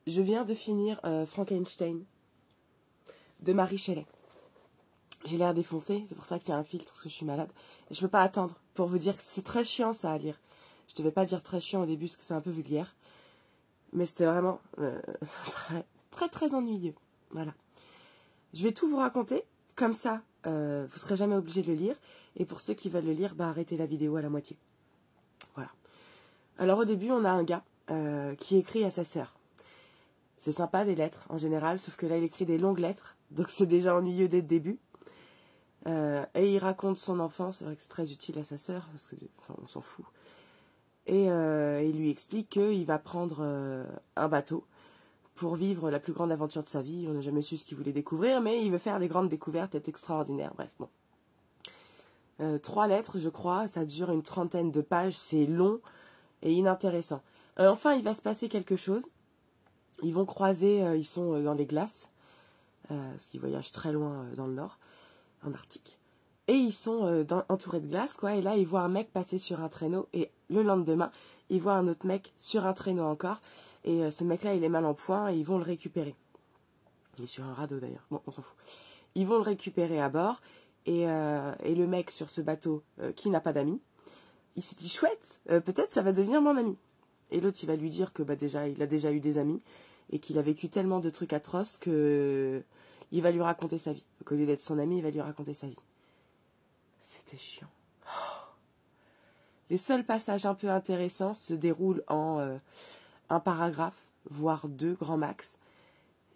Je viens de finir Frankenstein de Mary Shelley. J'ai l'air défoncée, c'est pour ça qu'il y a un filtre, parce que je suis malade. Et je peux pas attendre pour vous dire que c'est très chiant ça à lire. Je devais pas dire très chiant au début, parce que c'est un peu vulgaire. Mais c'était vraiment très ennuyeux. Voilà. Je vais tout vous raconter, comme ça, vous serez jamais obligé de le lire. Et pour ceux qui veulent le lire, bah arrêtez la vidéo à la moitié. Voilà. Alors au début, on a un gars qui écrit à sa sœur. C'est sympa des lettres en général, sauf que là il écrit des longues lettres, donc c'est déjà ennuyeux dès le début. Et il raconte son enfance, c'est vrai que c'est très utile à sa sœur, parce que on s'en fout. Et il lui explique qu'il va prendre un bateau pour vivre la plus grande aventure de sa vie. On n'a jamais su ce qu'il voulait découvrir, mais il veut faire des grandes découvertes, être extraordinaire, bref, bon. 3 lettres, je crois, ça dure une 30aine de pages, c'est long et inintéressant. Enfin, il va se passer quelque chose. Ils vont croiser, ils sont dans les glaces, parce qu'ils voyagent très loin dans le nord, en Arctique. Et ils sont entourés de glace, quoi. Et là, ils voient un mec passer sur un traîneau. Et le lendemain, ils voient un autre mec sur un traîneau encore. Et ce mec-là, il est mal en point et ils vont le récupérer. Il est sur un radeau, d'ailleurs. Bon, on s'en fout. Ils vont le récupérer à bord. Et le mec sur ce bateau, qui n'a pas d'amis, il se dit, chouette, peut-être ça va devenir mon ami. Et l'autre, il va lui dire que bah, déjà, il a déjà eu des amis. Et qu'il a vécu tellement de trucs atroces que il va lui raconter sa vie. Donc, au lieu d'être son ami, il va lui raconter sa vie. C'était chiant. Les seuls passages un peu intéressants se déroulent en un paragraphe, voire 2, grand max.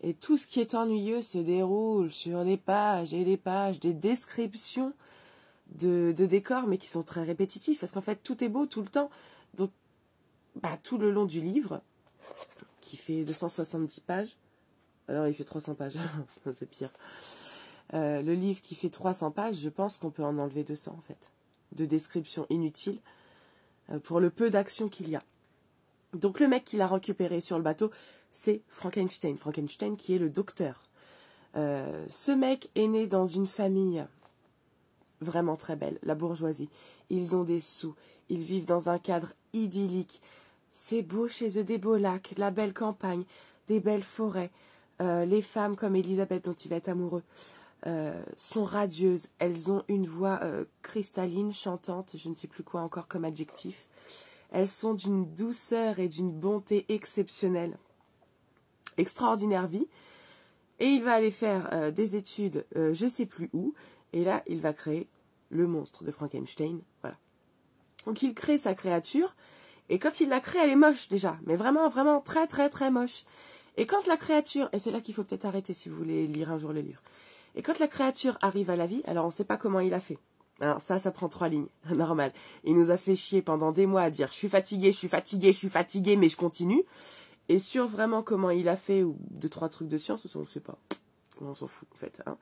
Et tout ce qui est ennuyeux se déroule sur des pages et des pages, des descriptions de décors, mais qui sont très répétitifs, parce qu'en fait, tout est beau tout le temps. Donc, bah, tout le long du livre, qui fait 270 pages, alors il fait 300 pages, c'est pire. Le livre qui fait 300 pages, je pense qu'on peut en enlever 200 en fait, de descriptions inutiles, pour le peu d'action qu'il y a. Donc le mec qui l'a récupéré sur le bateau, c'est Frankenstein. Frankenstein qui est le docteur. Ce mec est né dans une famille vraiment très belle, la bourgeoisie. Ils ont des sous, ils vivent dans un cadre idyllique. C'est beau chez eux, des beaux lacs, la belle campagne, des belles forêts. Les femmes comme Elisabeth, dont il va être amoureux, sont radieuses. Elles ont une voix cristalline, chantante, je ne sais plus quoi encore comme adjectif. Elles sont d'une douceur et d'une bonté exceptionnelle. Extraordinaire vie. Et il va aller faire des études, je ne sais plus où. Et là, il va créer le monstre de Frankenstein. Voilà. Donc il crée sa créature. Et quand il la crée, elle est moche déjà. Mais vraiment, vraiment très, très, très moche. Et quand la créature, et c'est là qu'il faut peut-être arrêter si vous voulez lire un jour le livre. Et quand la créature arrive à la vie, alors on ne sait pas comment il a fait. Alors ça prend 3 lignes, normal. Il nous a fait chier pendant des mois à dire « je suis fatigué, je suis fatigué, je suis fatigué, mais je continue ». Et sur vraiment comment il a fait, ou 2-3 trucs de science, on ne sait pas. On s'en fout en fait. Hein.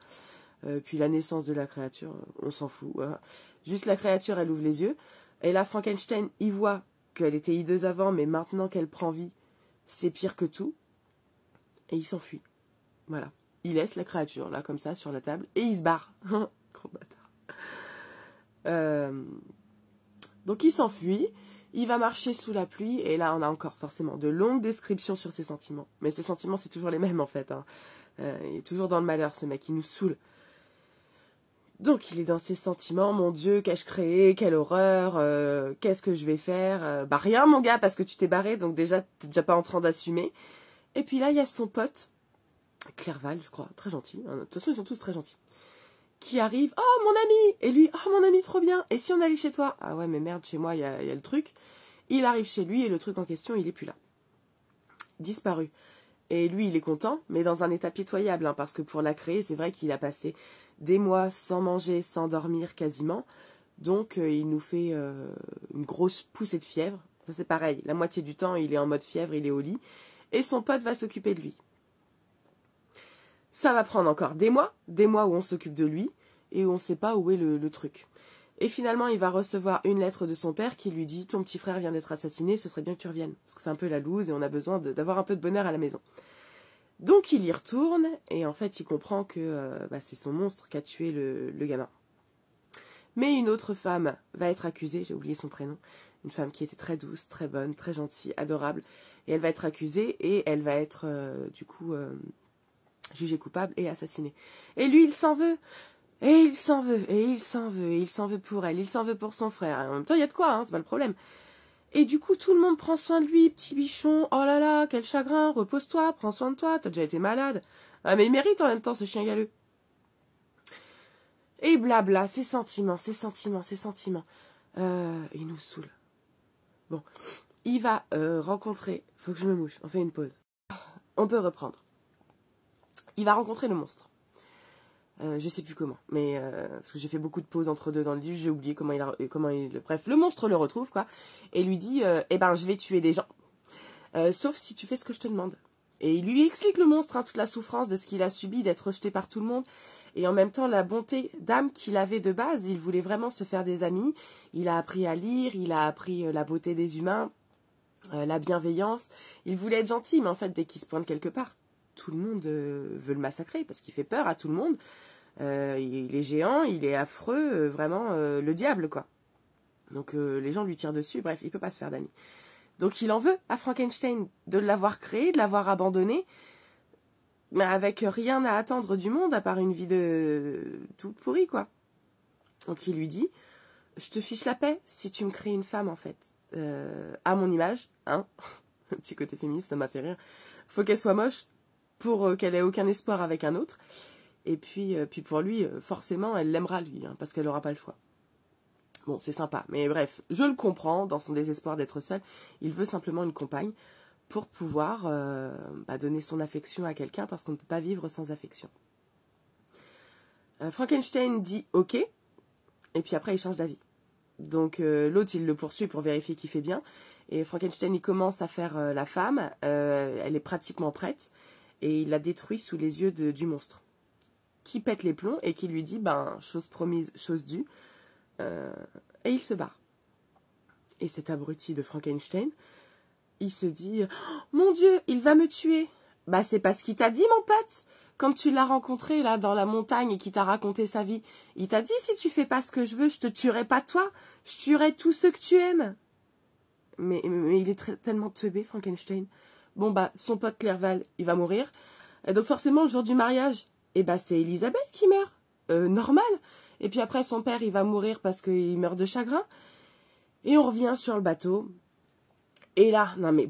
Puis la naissance de la créature, on s'en fout. Hein. Juste la créature, elle ouvre les yeux. Et là, Frankenstein, il voit qu'elle était hideuse avant, mais maintenant qu'elle prend vie, c'est pire que tout. Et il s'enfuit. Voilà. Il laisse la créature, là, comme ça, sur la table, et il se barre. Gros bâtard. Donc il s'enfuit, il va marcher sous la pluie, et là on a encore forcément de longues descriptions sur ses sentiments. Mais ses sentiments, c'est toujours les mêmes en fait. Hein. Il est toujours dans le malheur, ce mec, il nous saoule. Donc il est dans ses sentiments, mon Dieu, qu'ai-je créé, quelle horreur, qu'est-ce que je vais faire, bah rien mon gars, parce que tu t'es barré, donc déjà t'es déjà pas en train d'assumer. Et puis là il y a son pote, Clerval, je crois, très gentil, hein. De toute façon ils sont tous très gentils, qui arrive, oh mon ami, et lui, oh mon ami trop bien, et si on allait chez toi, ah ouais mais merde, chez moi il y a le truc, il arrive chez lui et le truc en question il est plus là, disparu. Et lui il est content, mais dans un état pitoyable, hein, parce que pour la créer c'est vrai qu'il a passé des mois sans manger, sans dormir quasiment, donc il nous fait une grosse poussée de fièvre, ça c'est pareil, la moitié du temps il est en mode fièvre, il est au lit, et son pote va s'occuper de lui. Ça va prendre encore des mois où on s'occupe de lui, et où on ne sait pas où est le truc. Et finalement, il va recevoir une lettre de son père qui lui dit « Ton petit frère vient d'être assassiné, ce serait bien que tu reviennes. » Parce que c'est un peu la loose et on a besoin d'avoir un peu de bonheur à la maison. Donc il y retourne, et en fait il comprend que c'est son monstre qui a tué le gamin. Mais une autre femme va être accusée, j'ai oublié son prénom, une femme qui était très douce, très bonne, très gentille, adorable. Et elle va être accusée et elle va être, du coup, jugée coupable et assassinée. Et lui, il s'en veut. Et il s'en veut, et il s'en veut, et il s'en veut pour elle, il s'en veut pour son frère. En même temps, il y a de quoi, hein, c'est pas le problème. Et du coup, tout le monde prend soin de lui, petit bichon. Oh là là, quel chagrin, repose-toi, prends soin de toi, t'as déjà été malade. Ah, mais il mérite en même temps, ce chien galeux. Et blabla, ses sentiments, ses sentiments, ses sentiments. Il nous saoule. Bon, il va rencontrer... Faut que je me mouche, on fait une pause. On peut reprendre. Il va rencontrer le monstre. Je sais plus comment, mais parce que j'ai fait beaucoup de pauses entre deux dans le livre, j'ai oublié bref, le monstre le retrouve, quoi, et lui dit, eh ben, je vais tuer des gens, sauf si tu fais ce que je te demande. Et il lui explique le monstre, hein, toute la souffrance de ce qu'il a subi, d'être rejeté par tout le monde, et en même temps la bonté d'âme qu'il avait de base. Il voulait vraiment se faire des amis, il a appris à lire, il a appris la beauté des humains, la bienveillance, il voulait être gentil, mais en fait, dès qu'il se pointe quelque part, tout le monde veut le massacrer, parce qu'il fait peur à tout le monde. Il est géant, il est affreux, vraiment le diable, quoi. Donc les gens lui tirent dessus, bref, il peut pas se faire d'amis. Donc il en veut à Frankenstein de l'avoir créé, de l'avoir abandonné, mais avec rien à attendre du monde, à part une vie de toute pourrie, quoi. Donc il lui dit, je te fiche la paix si tu me crées une femme, en fait, à mon image, hein. Le petit côté féministe, ça m'a fait rire. Faut qu'elle soit moche pour qu'elle ait aucun espoir avec un autre. Et puis pour lui, forcément, elle l'aimera, lui, hein, parce qu'elle n'aura pas le choix. Bon, c'est sympa. Mais bref, je le comprends, dans son désespoir d'être seul. Il veut simplement une compagne pour pouvoir donner son affection à quelqu'un, parce qu'on ne peut pas vivre sans affection. Frankenstein dit « ok », et puis après, il change d'avis. Donc l'autre, il le poursuit pour vérifier qu'il fait bien. Et Frankenstein, il commence à faire la femme. Elle est pratiquement prête. Et il la détruit sous les yeux du monstre, qui pète les plombs et qui lui dit, ben, chose promise, chose due, et il se barre. Et cet abruti de Frankenstein, il se dit, oh, mon Dieu, il va me tuer. Bah, c'est pas ce qu'il t'a dit, mon pote. Quand tu l'as rencontré, là, dans la montagne, et qu'il t'a raconté sa vie, il t'a dit, si tu fais pas ce que je veux, je te tuerai pas toi, je tuerai tous ceux que tu aimes. Mais il est tellement teubé, Frankenstein. Bon, bah, son pote Clerval, il va mourir. Et donc, forcément, le jour du mariage, eh ben, c'est Elisabeth qui meurt. Normal. Et puis après, son père, il va mourir parce qu'il meurt de chagrin. Et on revient sur le bateau. Et là, non mais,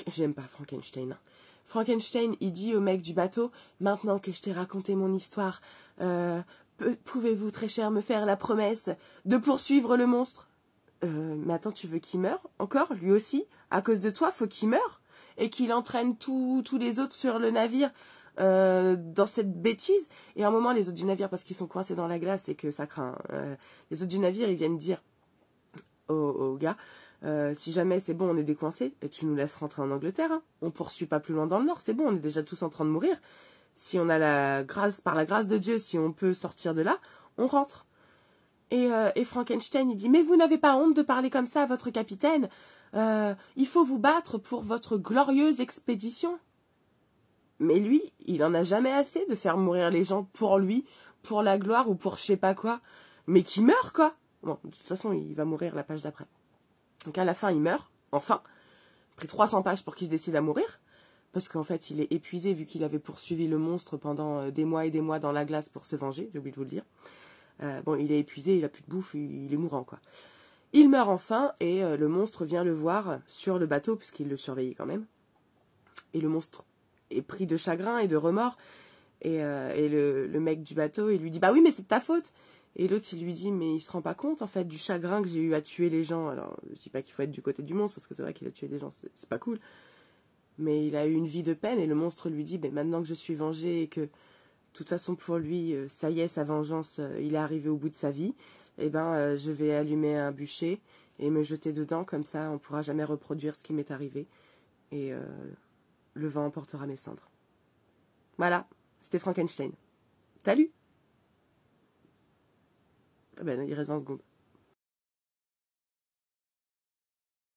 j'aime pas Frankenstein. Hein. Frankenstein, il dit au mec du bateau, maintenant que je t'ai raconté mon histoire, pouvez-vous, très cher, me faire la promesse de poursuivre le monstre? Mais attends, tu veux qu'il meure encore, lui aussi? À cause de toi, faut qu'il meure? Et qu'il entraîne tous les autres sur le navire dans cette bêtise. Et à un moment, les autres du navire, parce qu'ils sont coincés dans la glace et que ça craint, les autres du navire, ils viennent dire au gars, si jamais c'est bon, on est décoincés, et tu nous laisses rentrer en Angleterre, hein. On poursuit pas plus loin dans le nord, c'est bon, on est déjà tous en train de mourir. Si on a la grâce, par la grâce de Dieu, si on peut sortir de là, on rentre. Et Frankenstein, il dit, mais vous n'avez pas honte de parler comme ça à votre capitaine? Il faut vous battre pour votre glorieuse expédition. Mais lui, il en a jamais assez de faire mourir les gens pour lui, pour la gloire ou pour je sais pas quoi. Mais qui meurt, quoi. Bon, de toute façon, il va mourir la page d'après. Donc à la fin, il meurt, enfin. Pris 300 pages pour qu'il se décide à mourir. Parce qu'en fait, il est épuisé vu qu'il avait poursuivi le monstre pendant des mois et des mois dans la glace pour se venger, j'ai oublié de vous le dire. Bon, il est épuisé, il a plus de bouffe, il est mourant, quoi. Il meurt enfin, et le monstre vient le voir sur le bateau, puisqu'il le surveillait quand même. Et le monstre est pris de chagrin et de remords. Et le mec du bateau, il lui dit, bah oui, mais c'est de ta faute. Et l'autre, il lui dit, mais il se rend pas compte, en fait, du chagrin que j'ai eu à tuer les gens. Alors, je dis pas qu'il faut être du côté du monstre, parce que c'est vrai qu'il a tué des gens, c'est pas cool. Mais il a eu une vie de peine, et le monstre lui dit, ben maintenant que je suis vengé et que, de toute façon, pour lui, ça y est, sa vengeance, il est arrivé au bout de sa vie, eh ben, je vais allumer un bûcher et me jeter dedans, comme ça, on pourra jamais reproduire ce qui m'est arrivé. Et le vent emportera mes cendres. Voilà, c'était Frankenstein. T'as lu? Ah ben, il reste 20 secondes.